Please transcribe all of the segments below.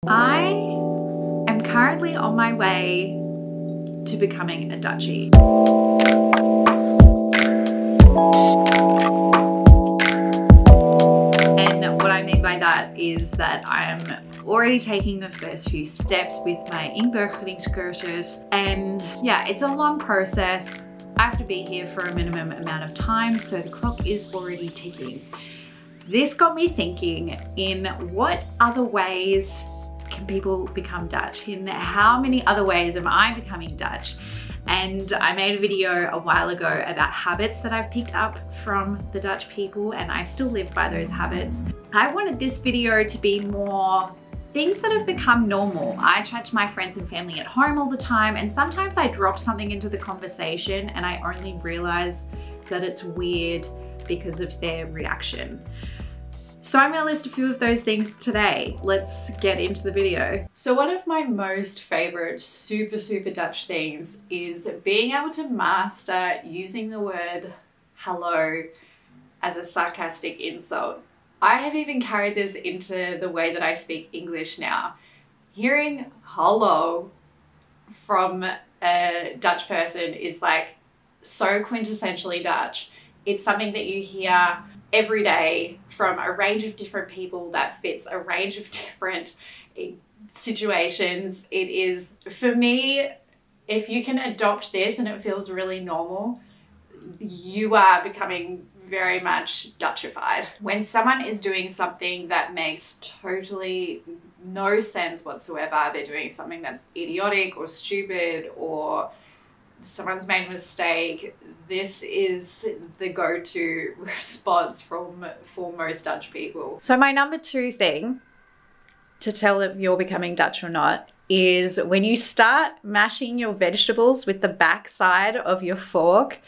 I am currently on my way to becoming a Dutchie. And what I mean by that is that I'm already taking the first few steps with my inburgeringscursus. And yeah, it's a long process. I have to be here for a minimum amount of time, so the clock is already ticking. This got me thinking, in what other ways can people become Dutch? In how many other ways am I becoming Dutch? And I made a video a while ago about habits that I've picked up from the Dutch people, and I still live by those habits. I wanted this video to be more things that have become normal. I chat to my friends and family at home all the time, and sometimes I drop something into the conversation and I only realize that it's weird because of their reaction. So I'm gonna list a few of those things today. Let's get into the video. So one of my most favorite super Dutch things is being able to master using the word hello as a sarcastic insult. I have even carried this into the way that I speak English now. Hearing hello from a Dutch person is like so quintessentially Dutch. It's something that you hear every day from a range of different people that fits a range of different situations. It is, for me, if you can adopt this and it feels really normal, you are becoming very much Dutchified. When someone is doing something that makes totally no sense whatsoever, they're doing something that's idiotic or stupid, or someone's made a mistake, this is the go-to response for most Dutch people. So my number 2 thing to tell if you're becoming Dutch or not is when you start mashing your vegetables with the back side of your fork,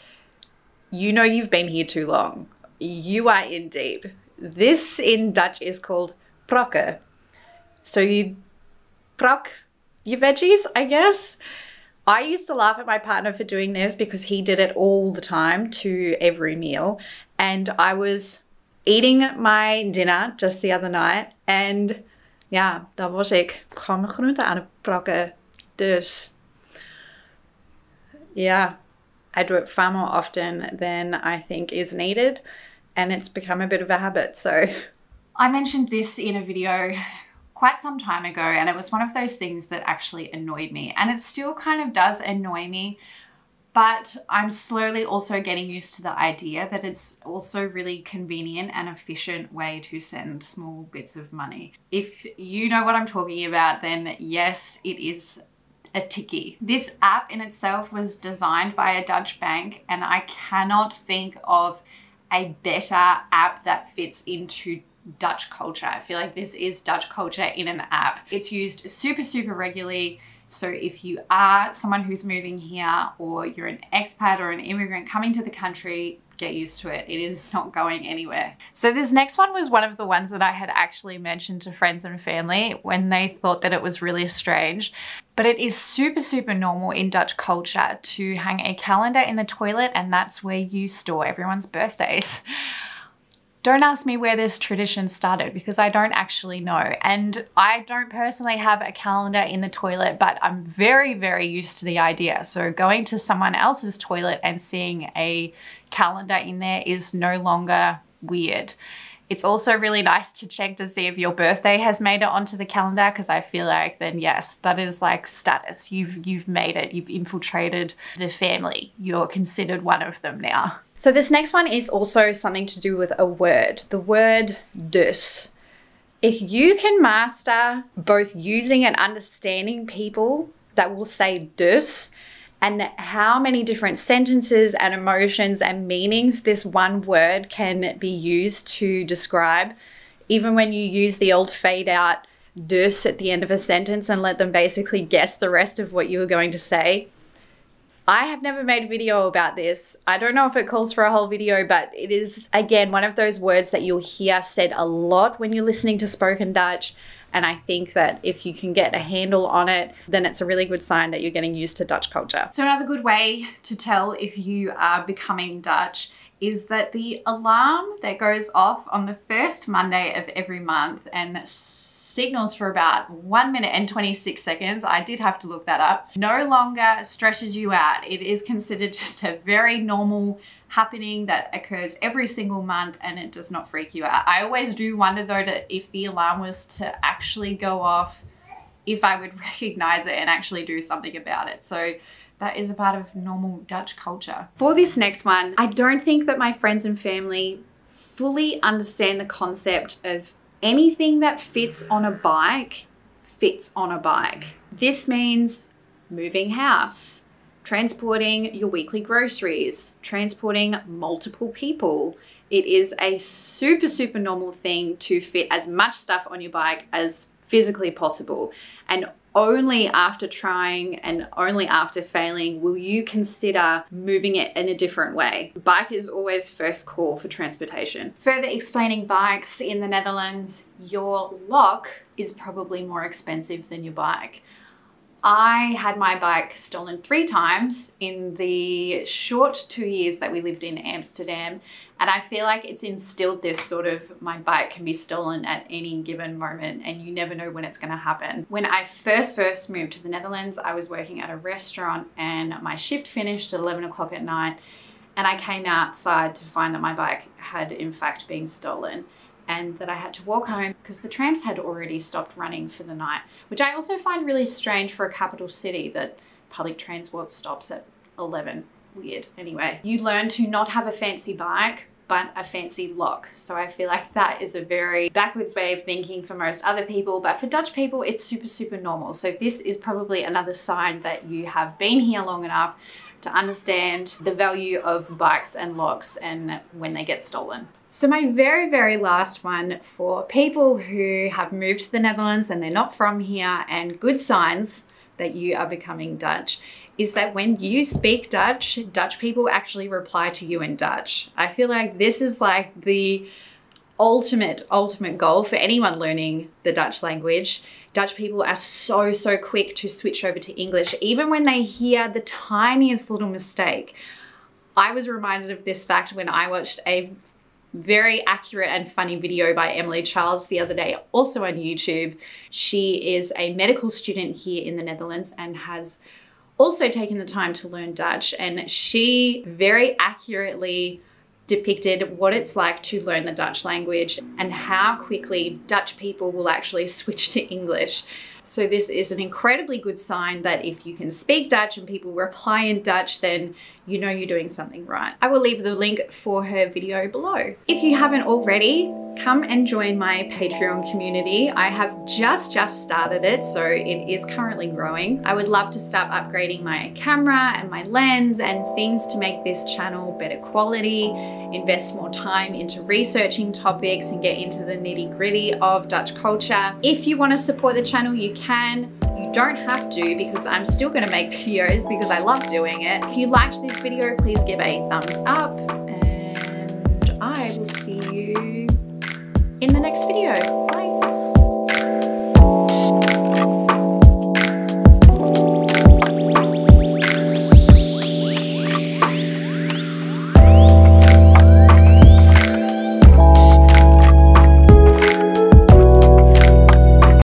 you know you've been here too long. You are in deep. This in Dutch is called Proka. So you prok your veggies, I guess. I used to laugh at my partner for doing this because he did it all the time to every meal. And I was eating my dinner just the other night and ja, dan was ik gewoon mijn groenten aan het prokken. Dus yeah, I do it far more often than I think is needed, and it's become a bit of a habit. So I mentioned this in a video quite some time ago, and it was one of those things that actually annoyed me, and it still kind of does annoy me, but I'm slowly also getting used to the idea that it's also really convenient and efficient way to send small bits of money. If you know what I'm talking about, then yes, it is a Tiki. This app in itself was designed by a Dutch bank, and I cannot think of a better app that fits into Dutch culture. I feel like this is Dutch culture in an app. It's used super regularly. So if you are someone who's moving here, or you're an expat or an immigrant coming to the country, get used to it. It is not going anywhere. So this next one was one of the ones that I had actually mentioned to friends and family when they thought that it was really strange. But it is super normal in Dutch culture to hang a calendar in the toilet, and that's where you store everyone's birthdays. Don't ask me where this tradition started because I don't actually know. And I don't personally have a calendar in the toilet, but I'm very used to the idea. So going to someone else's toilet and seeing a calendar in there is no longer weird. It's also really nice to check to see if your birthday has made it onto the calendar, because I feel like then yes, that is like status. You've made it, you've infiltrated the family. You're considered one of them now. So this next one is also something to do with a word, the word dus. If you can master both using and understanding people that will say dus, and how many different sentences and emotions and meanings this one word can be used to describe, even when you use the old fade out dus at the end of a sentence and let them basically guess the rest of what you were going to say. I have never made a video about this. I don't know if it calls for a whole video, but it is, again, one of those words that you'll hear said a lot when you're listening to spoken Dutch. And I think that if you can get a handle on it, then it's a really good sign that you're getting used to Dutch culture. So another good way to tell if you are becoming Dutch is that the alarm that goes off on the first Monday of every month and signals for about 1 minute and 26 seconds. I did have to look that up. No longer stresses you out. It is considered just a very normal happening that occurs every single month, and it does not freak you out. I always do wonder though that if the alarm was to actually go off, if I would recognize it and actually do something about it. So that is a part of normal Dutch culture. For this next one, I don't think that my friends and family fully understand the concept of anything that fits on a bike fits on a bike. This means moving house, transporting your weekly groceries, transporting multiple people. It is a super, super normal thing to fit as much stuff on your bike as physically possible. And only after trying and only after failing will you consider moving it in a different way. Bike is always first call for transportation. Further explaining bikes in the Netherlands, your lock is probably more expensive than your bike. I had my bike stolen 3 times in the short 2 years that we lived in Amsterdam, and I feel like it's instilled this sort of, my bike can be stolen at any given moment and you never know when it's going to happen. When I first moved to the Netherlands, I was working at a restaurant and my shift finished at 11 o'clock at night, and I came outside to find that my bike had in fact been stolen, and that I had to walk home because the trams had already stopped running for the night, which I also find really strange for a capital city that public transport stops at 11. Weird. Anyway, you learn to not have a fancy bike, but a fancy lock. So I feel like that is a very backwards way of thinking for most other people, but for Dutch people, it's super, super normal. So this is probably another sign that you have been here long enough to understand the value of bikes and locks and when they get stolen. So my very, very last one for people who have moved to the Netherlands and they're not from here, and good signs that you are becoming Dutch, is that when you speak Dutch, Dutch people actually reply to you in Dutch. I feel like this is like the ultimate goal for anyone learning the Dutch language. Dutch people are so, so quick to switch over to English, even when they hear the tiniest little mistake. I was reminded of this fact when I watched a very accurate and funny video by Emily Charles the other day, also on YouTube. She is a medical student here in the Netherlands and has also taken the time to learn Dutch, and she very accurately depicted what it's like to learn the Dutch language and how quickly Dutch people will actually switch to English. So this is an incredibly good sign that if you can speak Dutch and people reply in Dutch, then you know you're doing something right. I will leave the link for her video below. If you haven't already, come and join my Patreon community. I have just started it, so it is currently growing. I would love to start upgrading my camera and my lens and things to make this channel better quality, invest more time into researching topics and get into the nitty-gritty of Dutch culture. If you want to support the channel, you can. You don't have to, because I'm still going to make videos because I love doing it. If you liked this video, please give a thumbs up, and I will see you in the next video. Bye.